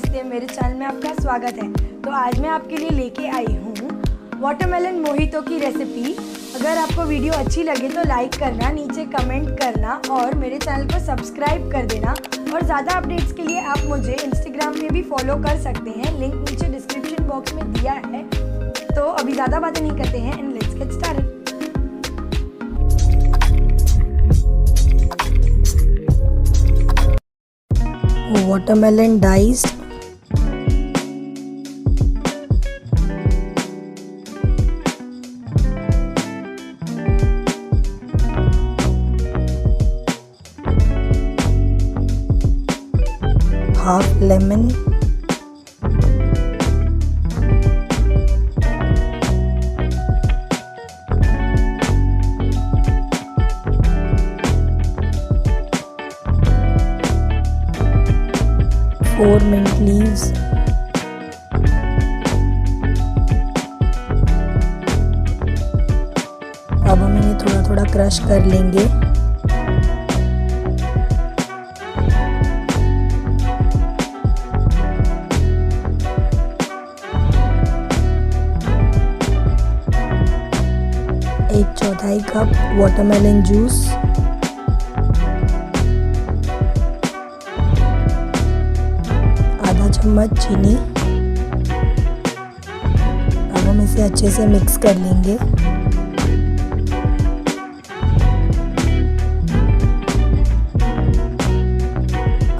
नमस्ते, मेरे चैनल में आपका स्वागत है। तो आज मैं आपके लिए लेके आई हूँ वाटरमेलन मोहितो की रेसिपी। अगर आपको वीडियो अच्छी लगे तो लाइक करना, नीचे कमेंट करना और मेरे चैनल को सब्सक्राइब कर देना। और ज़्यादा अपडेट्स के लिए आप मुझे इंस्टाग्राम पे भी फॉलो कर सकते हैं, लिंक नीचे डिस्क्रिप्शन बॉक्स में दिया है। तो अभी ज़्यादा बातें नहीं करते हैं and let's get started. Watermelon diced, half lemon, four mint leaves, अब हम इन्हें थोड़ा थोड़ा क्रश कर लेंगे। एक चौथाई कप वाटरमेलन जूस, आधा चम्मच चीनी। अब हम इसे अच्छे से मिक्स कर लेंगे।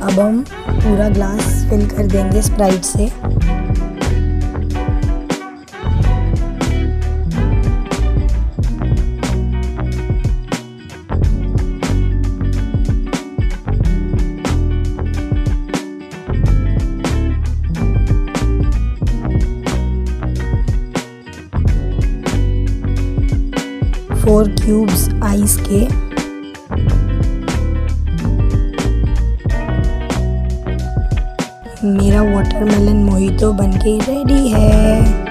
अब हम पूरा ग्लास फिल कर देंगे स्प्राइट से। फोर क्यूब्स आइस के। मेरा वाटरमेलन मोहितो बनके रेडी है।